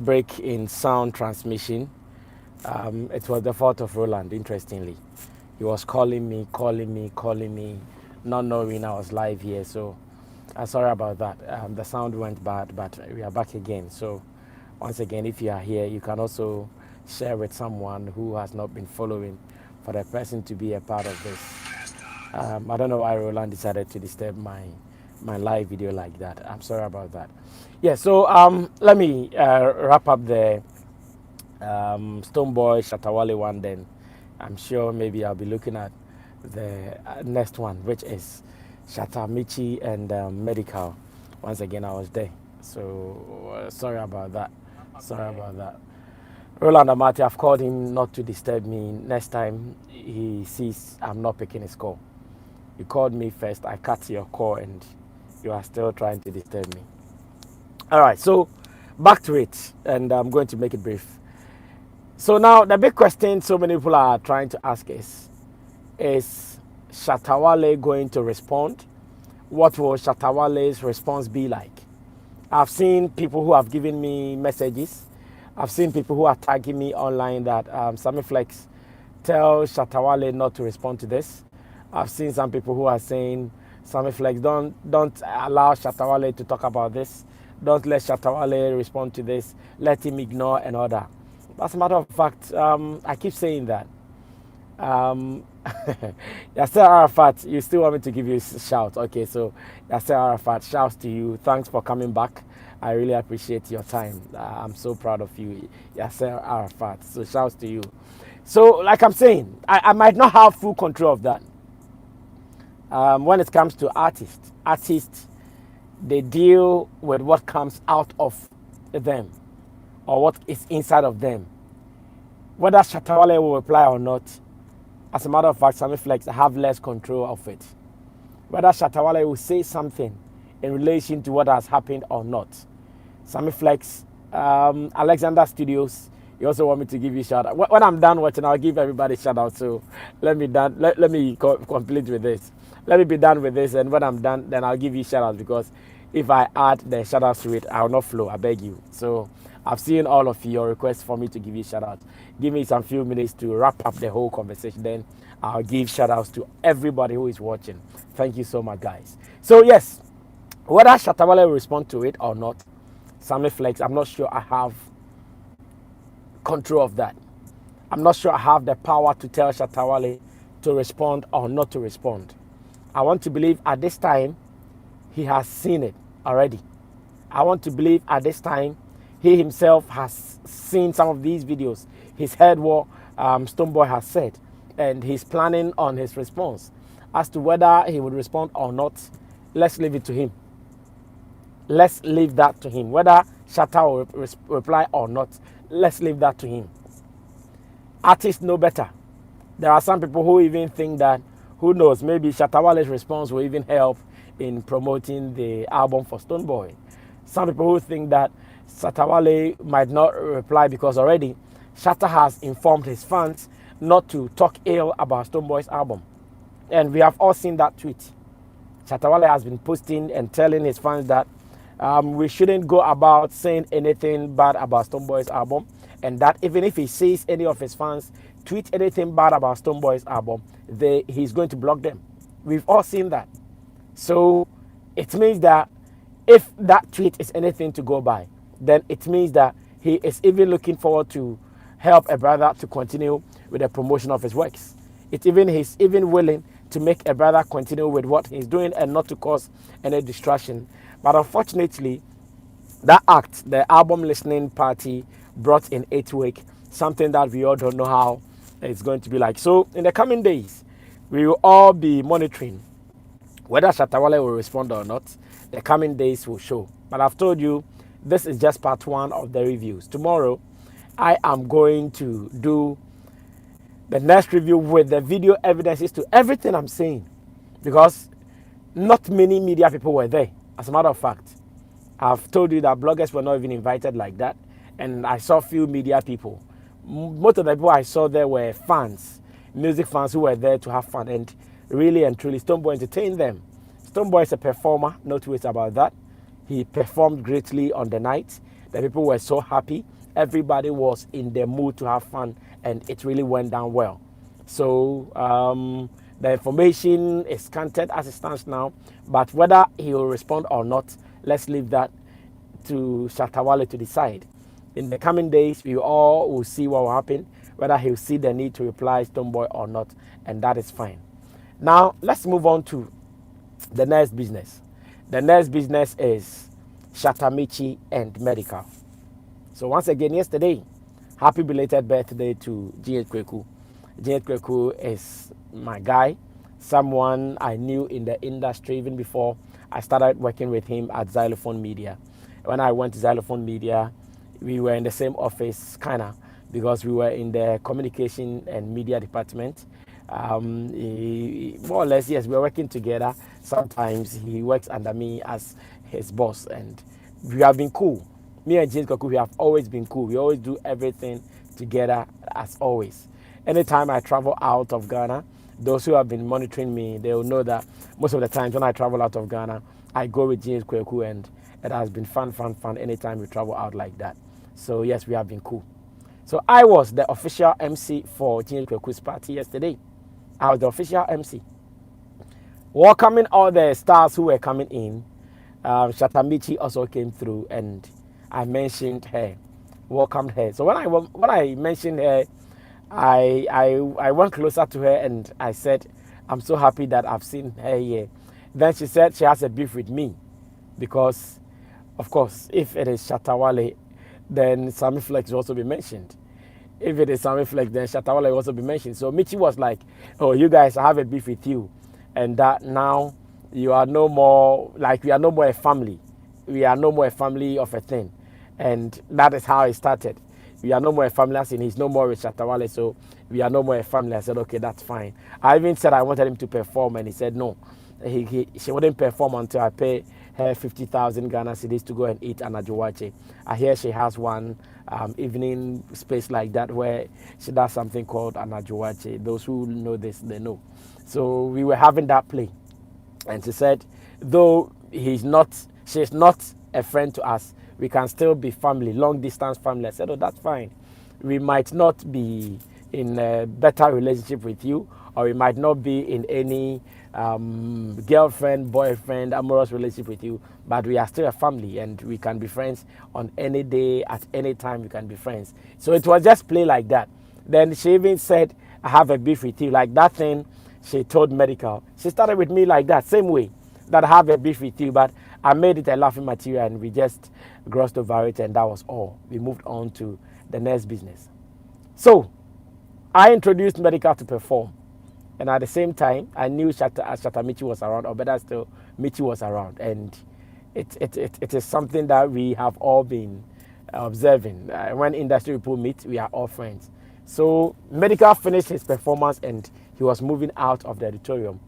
break in sound transmission. It was the fault of Roland, interestingly. He was calling me, not knowing I was live here. So sorry about that. The sound went bad, but we are back again. So once again, if you are here, you can also share with someone who has not been following for the person to be a part of this. I don't know why Roland decided to disturb my live video like that. I'm sorry about that. Yeah, so let me wrap up the Stonebwoy Shatta Wale one, then I'm sure maybe I'll be looking at the next one, which is Shatta Michy and Medikal. Once again, I was there. So sorry about that. Sorry about that. Roland Amati, I've called him not to disturb me. Next time he sees I'm not picking his call. You called me first, I cut your call, and you are still trying to disturb me. All right, so back to it, and I'm going to make it brief. So now the big question so many people are trying to ask is Shatta Wale going to respond? What will Shatta Wale's response be like? I've seen people who have given me messages. I've seen people who are tagging me online that Sammy Flex, tell Shatta Wale not to respond to this. I've seen some people who are saying, Sammy Flex, don't allow Shatta Wale to talk about this. Don't let Shatta Wale respond to this. Let him ignore and all that. As a matter of fact, I keep saying that. Yasser Arafat, you still want me to give you a shout? Okay, so Yasser Arafat, shouts to you. Thanks for coming back. I really appreciate your time. I'm so proud of you, Yasser Arafat. So shouts to you. So, like I'm saying, I might not have full control of that. When it comes to artists, they deal with what comes out of them or what is inside of them. Whether Shatta Wale will reply or not, as a matter of fact, Sammy Flex have less control of it. Whether Shatta Wale will say something in relation to what has happened or not. Sammy Flex, Alexander Studios, you also want me to give you a shout out. When I'm done watching, I'll give everybody a shout out. So let me complete with this. Let me be done with this, and when I'm done, then I'll give you shout outs, because if I add the shout outs to it, I'll not flow. I beg you. So I've seen all of your requests for me to give you shout outs. Give me some few minutes to wrap up the whole conversation. Then I'll give shout outs to everybody who is watching. Thank you so much, guys. So yes, whether Shatta Wale will respond to it or not, Sammy Flex, I'm not sure I have control of that. I'm not sure I have the power to tell Shatta Wale to respond or not to respond. I want to believe at this time he has seen it already. I want to believe at this time he himself has seen some of these videos. He's heard what Stonebwoy has said, and he's planning on his response. As to whether he would respond or not, let's leave it to him. Let's leave that to him. Whether Shatta will reply or not, let's leave that to him. Artists know better. There are some people who even think that, who knows, maybe Shatta Wale's response will even help in promoting the album for Stonebwoy. Some people who think that Shatta Wale might not reply because already Shatta has informed his fans not to talk ill about Stonebwoy's album. And we have all seen that tweet. Shatta Wale has been posting and telling his fans that we shouldn't go about saying anything bad about Stonebwoy's album, and that even if he sees any of his fans tweet anything bad about Stonebwoy's album, he's going to block them. We've all seen that. So it means that if that tweet is anything to go by, then it means that he is even looking forward to help a brother to continue with the promotion of his works. He's even willing to make a brother continue with what he's doing and not to cause any distraction. But unfortunately, that act, the album listening party, brought in 8 week, something that we all don't know how it's going to be like. So in the coming days, we will all be monitoring whether Shatta Wale will respond or not. The coming days will show. But I've told you, this is just part 1 of the reviews. Tomorrow, I am going to do the next review with the video evidences to everything I'm saying, because not many media people were there. As a matter of fact, I've told you that bloggers were not even invited like that, and I saw few media people. Most of the people I saw there were fans, music fans who were there to have fun, and really and truly Stonebwoy entertained them. Stonebwoy is a performer, no two ways about that. He performed greatly on the night. The people were so happy. Everybody was in the mood to have fun, and it really went down well. So the information is scanted as it stands now, but whether he will respond or not, let's leave that to Shatta Wale to decide. In the coming days, we all will see what will happen, whether he'll see the need to reply Stonebwoy or not, and that is fine. Now, let's move on to the next business. The next business is Shatta Michy and Medikal. So once again, yesterday, happy belated birthday to G.H. Kweku. G.H. Kweku is my guy, someone I knew in the industry even before I started working with him at Xylophone Media. When I went to Xylophone Media, we were in the same office, kinda, because we were in the communication and media department. More or less, yes, we are working together. Sometimes he works under me as his boss, and we have been cool. Me and James Koku, we have always been cool. We always do everything together as always. Anytime I travel out of Ghana, those who have been monitoring me, they will know that most of the times when I travel out of Ghana, I go with James Kweku, and it has been fun anytime we travel out like that. So yes, we have been cool. So I was the official MC for James Kweku's party yesterday. I was the official MC. Welcoming all the stars who were coming in. Shatta Michy also came through, and I mentioned her, welcomed her. So when I mentioned her, I went closer to her and I said, I'm so happy that I've seen her here. Then she said she has a beef with me because, of course, if it is Shatta Wale, then Sammy Flex will also be mentioned. If it is Sammy Flex, then Shatta Wale will also be mentioned. So Michy was like, oh, you guys, I have a beef with you. And that now you are no more, like we are no more a family. We are no more a family of a thing. And that is how it started. We are no more a family, as in he's no more with Shatta Wale, so we are no more a family. I said, okay, that's fine. I even said I wanted him to perform, and he said no. She wouldn't perform until I pay her 50,000 Ghana cedis to go and eat an ajuwache. I hear she has one evening space like that where she does something called an ajuwache. Those who know this, they know. So we were having that play. And she said, though she's not a friend to us, we can still be family, long distance family. I said, oh, that's fine. We might not be in a better relationship with you, or we might not be in any girlfriend, boyfriend, amorous relationship with you, but we are still a family and we can be friends on any day, at any time we can be friends. So it was just play like that. Then she even said, I have a beef with you. Like that thing she told Medikal. She started with me like that, same way, that I have a beef with you, but I made it a laughing material and we just glossed over it, and that was all. We moved on to the next business. So I introduced Medikal to perform, and at the same time I knew Shatta Michy was around, or better still, Michy was around, and it is something that we have all been observing. When industry people meet, we are all friends. So Medikal finished his performance and he was moving out of the auditorium.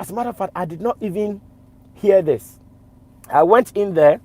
As a matter of fact, I did not even hear this. I went in there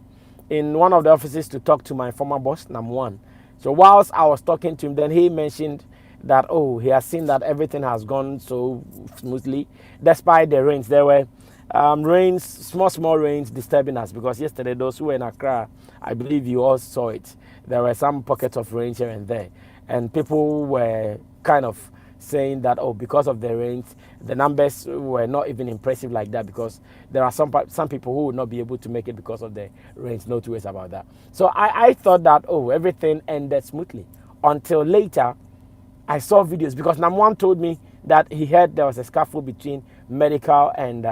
in one of the offices to talk to my former boss, number one. So whilst I was talking to him, then he mentioned that, oh, he has seen that everything has gone so smoothly, despite the rains. There were rains, small rains disturbing us, because yesterday, those who were in Accra, I believe you all saw it. There were some pockets of rain here and there. And people were kind of saying that, oh, because of the rains, the numbers were not even impressive like that, because there are some people who would not be able to make it because of the rains. No two ways about that. So I thought that, oh, everything ended smoothly, until later I saw videos, because Namwan told me that he heard there was a scuffle between Medikal and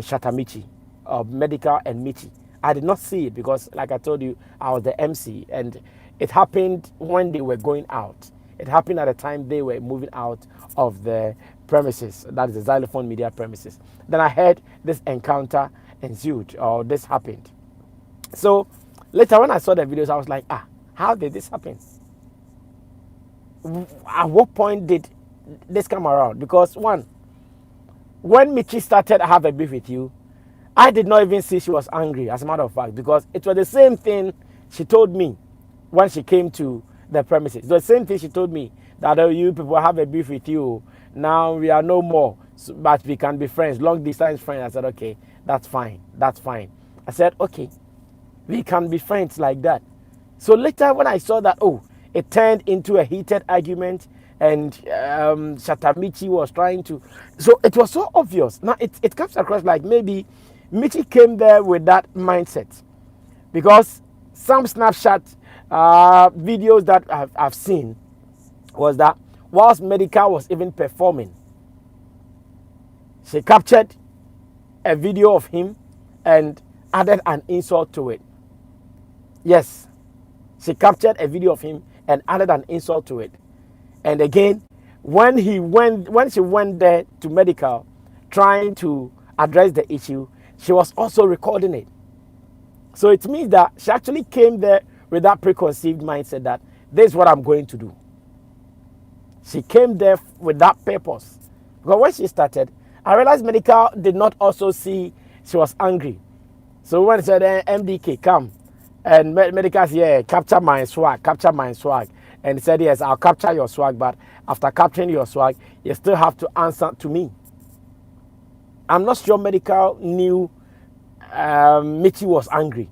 Shatta Michy, or Medikal and Michy. I did not see it because, like I told you, I was the MC, and it happened when they were going out. It happened at the time they were moving out of the premises, that is the Xylophone Media premises. Then I heard this encounter ensued, or this happened. So later when I saw the videos, I was like, how did this happen? At what point did this come around? Because one, when Michy started I have a beef with you, I did not even see she was angry, as a matter of fact, because it was the same thing she told me when she came to the premises. The same thing she told me, that, oh, you people have a beef with you. Now we are no more, but we can be friends, long distance friends. I said, okay, that's fine, that's fine. I said, okay, we can be friends like that. So later when I saw that, oh, it turned into a heated argument, and Shatta Michy was trying to, so it was so obvious. Now it comes across like maybe Michy came there with that mindset, because some Snapchat videos that I've seen was that whilst Medikal was even performing, she captured a video of him and added an insult to it. Yes, she captured a video of him and added an insult to it. And again, when she went there to Medikal trying to address the issue, she was also recording it. So it means that she actually came there with that preconceived mindset that this is what I'm going to do. She came there with that purpose. Because when she started, I realized Medikal did not also see she was angry. So when she said, MDK, come. And Medikal said, yeah, capture my swag, capture my swag. And he said, yes, I'll capture your swag, but after capturing your swag, you still have to answer to me. I'm not sure Medikal knew Michy was angry.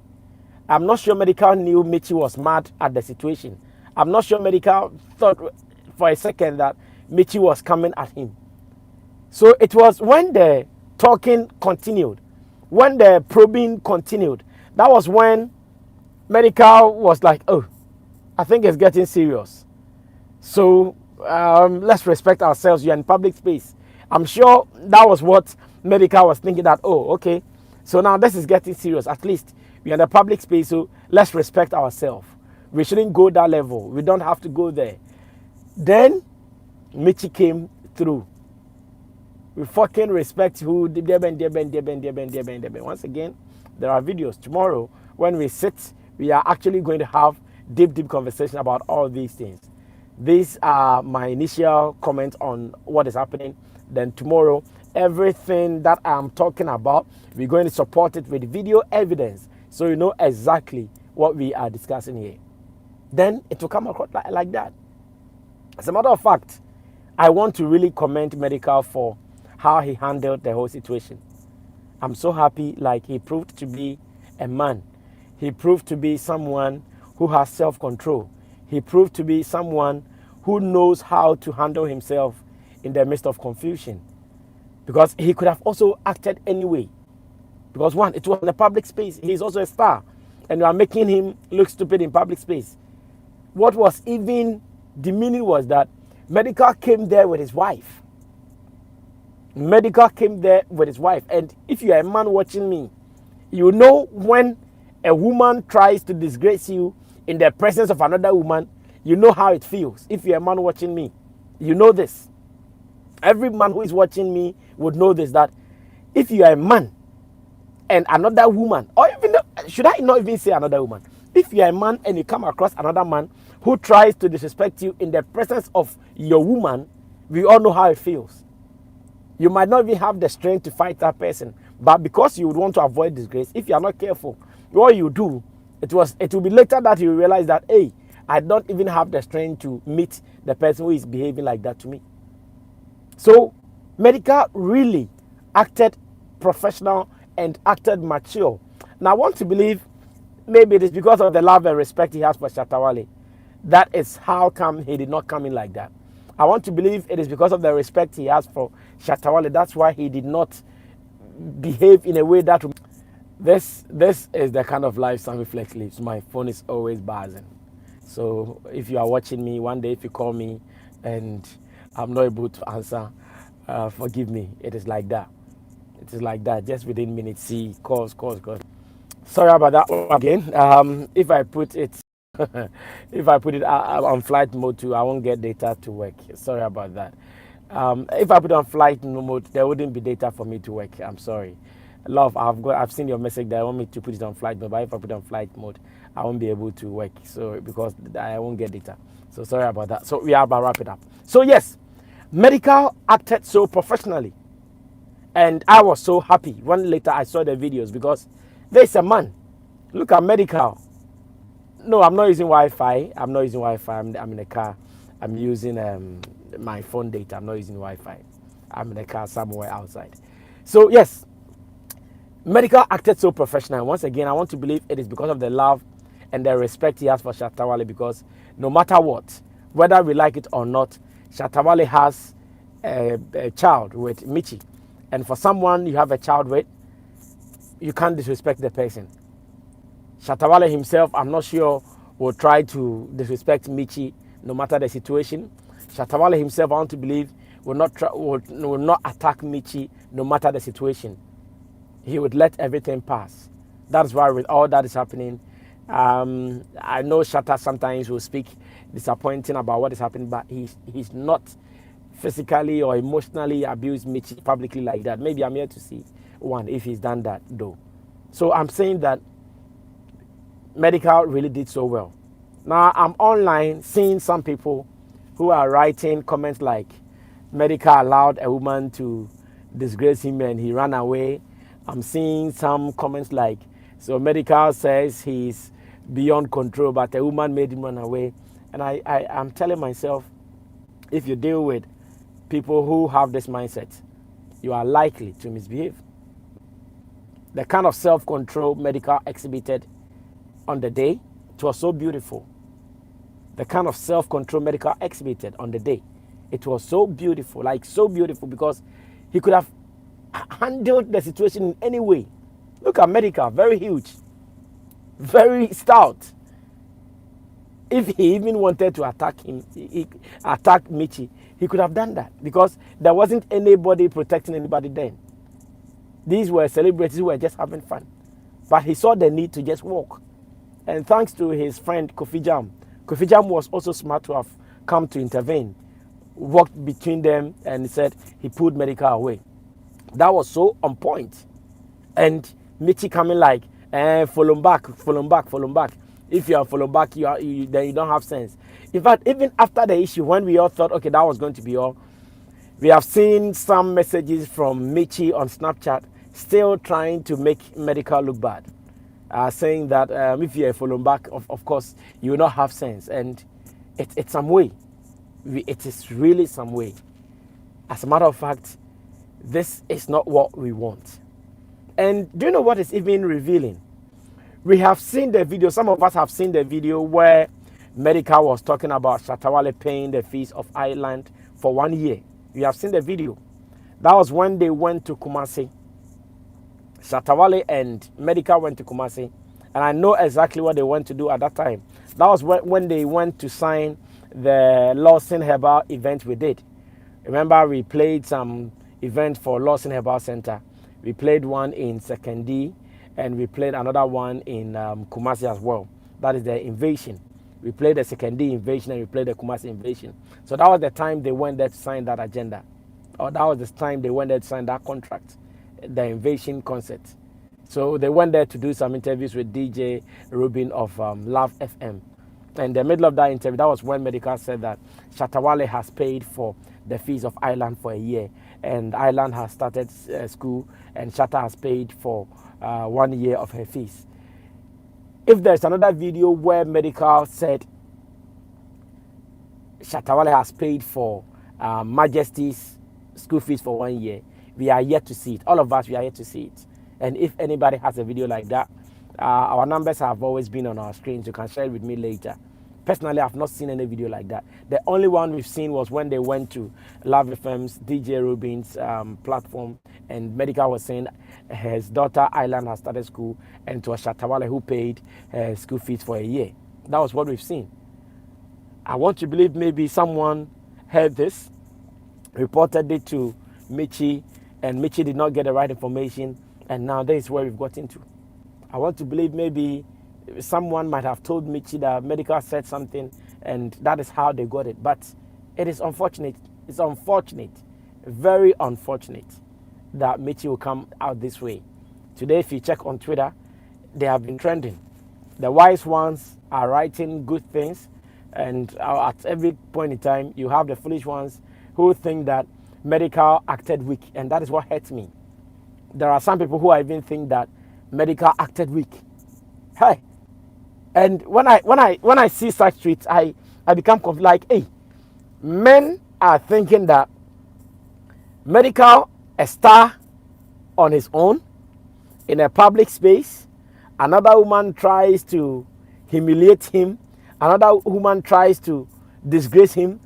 I'm not sure Medikal knew Michy was mad at the situation. I'm not sure Medikal thought for a second that Michy was coming at him. So it was when the talking continued, when the probing continued, that was when Medikal was like, oh, I think it's getting serious. So let's respect ourselves. You're in public space. I'm sure that was what Medikal was thinking, that, oh, okay, so now this is getting serious. At least we're in the public space, so let's respect ourselves. We shouldn't go that level. We don't have to go there. Then Michy came through. We fucking respect who. Once again, there are videos. Tomorrow, when we sit, we are actually going to have deep conversation about all these things. These are my initial comments on what is happening. Then tomorrow, everything that I'm talking about, we're going to support it with video evidence, so you know exactly what we are discussing here. Then it will come across like that. As a matter of fact, I want to really commend Medikal for how he handled the whole situation. I'm so happy, like, he proved to be a man. He proved to be someone who has self-control. He proved to be someone who knows how to handle himself in the midst of confusion. Because he could have also acted anyway. Because one, it was in a public space. He's also a star. And you are making him look stupid in public space. What was even demeaning was that Medikal came there with his wife. Medikal came there with his wife. And if you are a man watching me, you know when a woman tries to disgrace you in the presence of another woman, you know how it feels. If you're a man watching me, you know this. Every man who is watching me would know this, that if you are a man and another woman, or even, should I not even say another woman? If you are a man and you come across another man who tries to disrespect you in the presence of your woman, we all know how it feels. You might not even have the strength to fight that person, but because you would want to avoid disgrace, if you are not careful, what you do, it will be later that you realize that, hey, I don't even have the strength to meet the person who is behaving like that to me. So Medikal really acted professional and acted mature. Now I want to believe maybe it is because of the love and respect he has for Shatta Wale. That is how come he did not come in like that. I want to believe it is because of the respect he has for Shatta Wale. That's why he did not behave in a way that... This is the kind of life Sammy Flex lives. My phone is always buzzing. So if you are watching me, one day if you call me and I'm not able to answer, forgive me. It is like that. It is like that. Just within minutes, see calls. Sorry about that again. If I put it on flight mode too, I won't get data to work. Sorry about that. If I put it on flight mode, there wouldn't be data for me to work. I'm sorry. Love, I've seen your message that I want me to put it on flight mode, but if I put it on flight mode, I won't be able to work. So because I won't get data. So sorry about that. So we are about to wrap it up. So yes, Medikal acted so professionally, and I was so happy when later I saw the videos, because there's a man. Look at Medikal. No, I'm not using Wi-Fi. I'm in a car. I'm using my phone data. I'm not using Wi-Fi. I'm in a car somewhere outside. So yes, Medikal acted so professional. Once again, I want to believe it is because of the love and the respect he has for Shatta Wale, because no matter what, whether we like it or not, Shatta Wale has a child with Michy. And for someone you have a child with, you can't disrespect the person. Shatta Wale himself, I'm not sure, will try to disrespect Michy no matter the situation. Shatta Wale himself, I want to believe, will not attack Michy no matter the situation. He would let everything pass. That's why with all that is happening, I know Shatta sometimes will speak disappointing about what is happening, but he's not physically or emotionally abused Michy publicly like that. Maybe I'm here to see one if he's done that though. So I'm saying that Medikal really did so well. Now I'm online seeing some people who are writing comments like Medikal allowed a woman to disgrace him and he ran away. I'm seeing some comments like, so Medikal says he's beyond control, but a woman made him run away. And I'm telling myself, if you deal with people who have this mindset, you are likely to misbehave. The kind of self-control Medikal exhibited on the day, it was so beautiful. The kind of self-control Medikal exhibited on the day, it was so beautiful, like so beautiful, because he could have handled the situation in any way. Look at Medikal, very huge, very stout. If he even wanted to attack him, attack Michy, he could have done that, because there wasn't anybody protecting anybody then. These were celebrities who were just having fun. But he saw the need to just walk. And thanks to his friend Kofi Jam was also smart to have come to intervene, walked between them, and said he pulled Medikal away. That was so on point. And Michy coming like, follow back. If you are follow back, then you don't have sense. In fact, even after the issue, when we all thought, okay, that was going to be all, we have seen some messages from Michy on Snapchat still trying to make Medikal look bad. Saying that if you're a follow back, of course, you will not have sense. And it's some way. It is really some way. As a matter of fact, this is not what we want. And do you know what is even revealing? We have seen the video, some of us have seen the video where Medikal was talking about Shatta Wale paying the fees of Ireland for 1 year. We have seen the video. That was when they went to Kumasi. Shatta Wale and Medikal went to Kumasi. And I know exactly what they went to do at that time. That was when they went to sign the Lawson Herbal event we did. Remember, we played some event for Lawson Herbal Center. We played one in Sekondi, and we played another one in Kumasi as well. That is the invasion. We played the Sekondi invasion and we played the Kumasi invasion. So that was the time they went there to sign that agenda. Or that was the time they went there to sign that contract, the invasion concert. So they went there to do some interviews with DJ Rubin of Love FM. And in the middle of that interview, that was when Medikal said that Shatta Wale has paid for the fees of Ireland for a year. And Ireland has started school, and Shatta has paid for 1 year of her fees. If there's another video where Medikal said Shatta Wale has paid for Majesty's school fees for 1 year, we are yet to see it. All of us, we are yet to see it. And if anybody has a video like that, our numbers have always been on our screens. You can share it with me later. Personally, I've not seen any video like that. The only one we've seen was when they went to Love FM's DJ Rubin's platform, and Medikal was saying his daughter Island has started school, and it was Shatta Wale who paid her school fees for a year. That was what we've seen. I want to believe maybe someone heard this, reported it to Michy, and Michy did not get the right information, and now this is where we've got into. I want to believe maybe someone might have told Michy that Medikal said something, and that is how they got it. But it is unfortunate. It's unfortunate, very unfortunate, that Michy will come out this way. Today, if you check on Twitter, they have been trending. The wise ones are writing good things, and at every point in time, you have the foolish ones who think that Medikal acted weak, and that is what hurts me. There are some people who even think that Medikal acted weak. Hey, and when I see such tweets, I become like, hey, men are thinking that Medikal, a star on his own, in a public space, another woman tries to humiliate him. Another woman tries to disgrace him.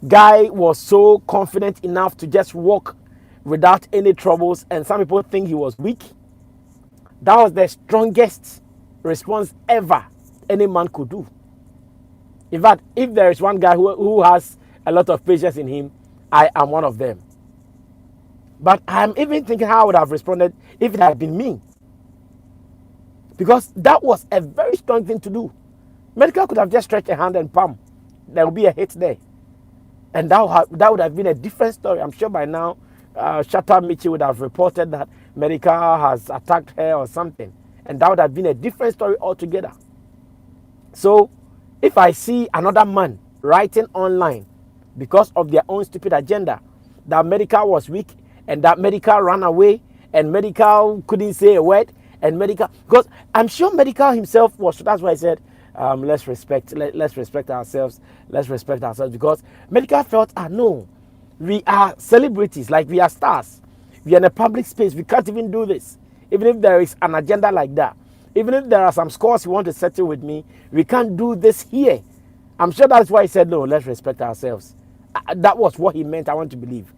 Guy was so confident enough to just walk without any troubles, and some people think he was weak. That was the strongest response ever any man could do. In fact, if there is one guy who has a lot of patience in him, I am one of them. But I'm even thinking how I would have responded if it had been me. Because that was a very strong thing to do. Medikal could have just stretched a hand and palm. There would be a hit there. And that would have been a different story. I'm sure by now, Shatta Michy would have reported that Medikal has attacked her or something. And that would have been a different story altogether. So, if I see another man writing online because of their own stupid agenda, that Medikal was weak and that Medikal ran away and Medikal couldn't say a word and Medikal, because I'm sure Medikal himself was, that's why I said, let's respect ourselves, because Medikal felt, no, we are celebrities, like we are stars, we are in a public space, we can't even do this, even if there is an agenda like that. Even if there are some scores you want to settle with me, we can't do this here. I'm sure that's why he said, no, let's respect ourselves. That was what he meant, I want to believe.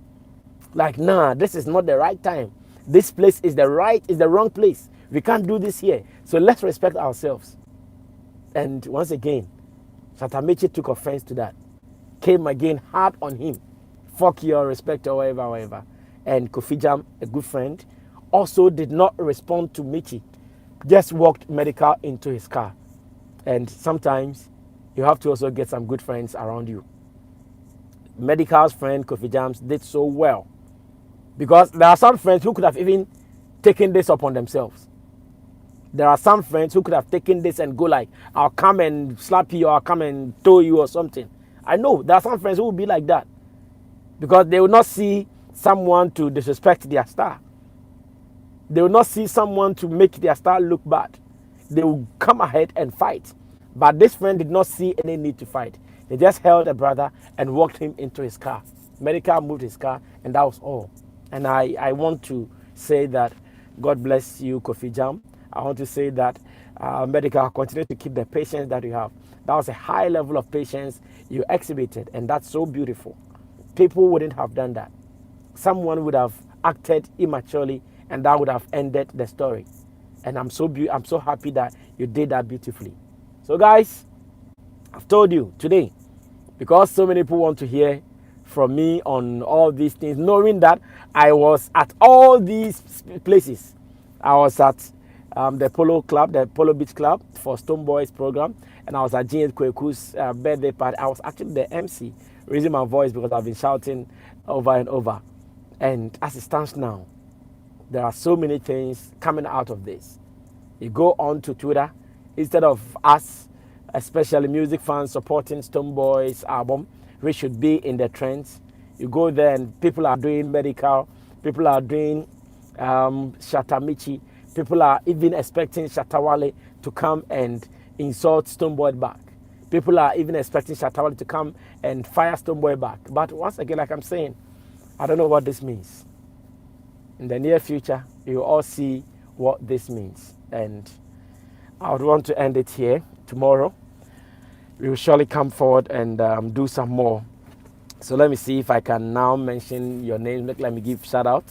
Like, nah, this is not the right time. This place is the wrong place. We can't do this here. So let's respect ourselves. And once again, Shatta Michy took offense to that. Came again hard on him. Fuck your respect or whatever. And Kofi Jam, a good friend, also did not respond to Michy. Just walked Medikal into his car. And sometimes you have to also get some good friends around you. Medikal's friend Kofi Jams did so well, because there are some friends who could have even taken this upon themselves. There are some friends who could have taken this and go like, I'll come and slap you, or I'll come and tow you or something. I know there are some friends who will be like that, because they will not see someone to disrespect their star. They will not see someone to make their star look bad. They will come ahead and fight. But this friend did not see any need to fight. He just held a brother and walked him into his car. Medikal moved his car, and that was all. And I want to say that God bless you, Kofi Jam. I want to say that Medikal, continue to keep the patience that you have. That was a high level of patience you exhibited, and that's so beautiful. People wouldn't have done that. Someone would have acted immaturely, and that would have ended the story. And I'm so happy that you did that beautifully. So guys, I've told you today, because so many people want to hear from me on all these things, knowing that I was at all these places. I was at the Polo Club, the Polo Beach Club for Stonebwoy's program, and I was at James Kweku's birthday party. I was actually the MC, raising my voice because I've been shouting over and over. And as it stands now, there are so many things coming out of this. You go on to Twitter, instead of us, especially music fans, supporting Stonebwoy's album, which should be in the trends, you go there and people are doing Medikal, people are doing Shatta Michy, people are even expecting Shatta Wale to come and insult Stonebwoy back. People are even expecting Shatta Wale to come and fire Stonebwoy back. But once again, like I'm saying, I don't know what this means. In the near future, you will all see what this means. And I would want to end it here. Tomorrow, we will surely come forward and do some more. So let me see if I can now mention your names. Let me give shout out.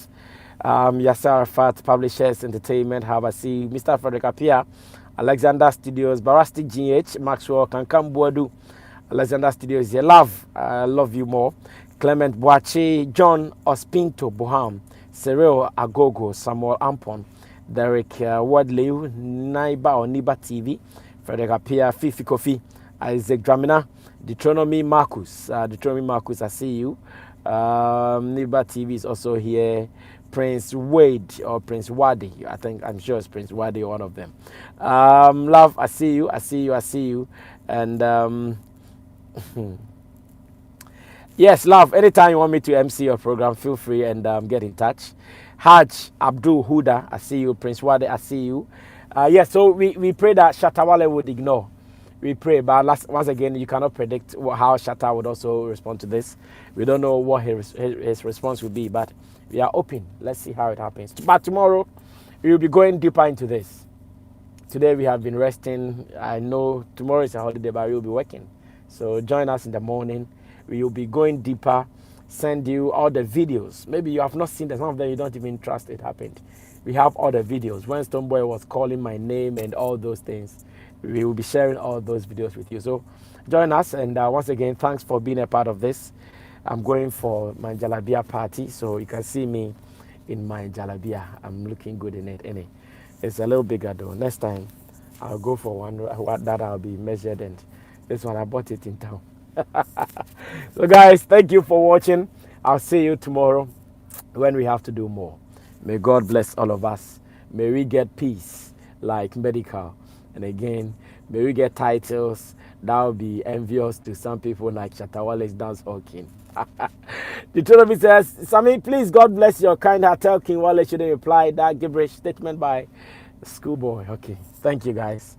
Yasser Arafat, Publishers Entertainment, have I see Mr. Frederick Apia, Alexander Studios, Barasti GH, Maxwell, Kankam Buadu, Alexander Studios, you love, I love you more. Clement Boache, John Ospinto Boham, Cyril Agogo, Samuel Ampon, Derek Wadley, Naiba or Niba TV, Frederick Apia, Fifi Kofi, Isaac Dramina, Deuteronomy Marcus, I see you. Niba TV is also here. Prince Wade or Prince Wadi, I'm sure it's Prince Wadi, one of them. Love, I see you. And yes, love, anytime you want me to MC your program, feel free and get in touch. Haj Abdul Huda, I see you. Prince Wadi, I see you. Yes, so we pray that Shatta Wale would ignore. We pray, but once again, you cannot predict how Shatta would also respond to this. We don't know what his response will be, but we are open. Let's see how it happens. But tomorrow, we will be going deeper into this. Today we have been resting. I know tomorrow is a holiday, but we will be working. So join us in the morning. We will be going deeper, send you all the videos. Maybe you have not seen them. Some of them you don't even trust it happened. We have all the videos. When Stonebwoy was calling my name and all those things, we will be sharing all those videos with you. So join us. And once again, thanks for being a part of this. I'm going for my Jalabia party, so you can see me in my Jalabia. I'm looking good in it. It's a little bigger though. Next time, I'll go for one that I'll be measured, and this one I bought it in town. So guys, thank you for watching. I'll see you tomorrow when we have to do more. May God bless all of us. May we get peace like Medikal. And again, may we get titles that will be envious to some people like Shatta Wale's Dancehall King. Deuteronomy says, Sammy, please, God bless your kind heart. Tell King Wale shouldn't reply that gibberish statement by schoolboy. Okay, thank you guys.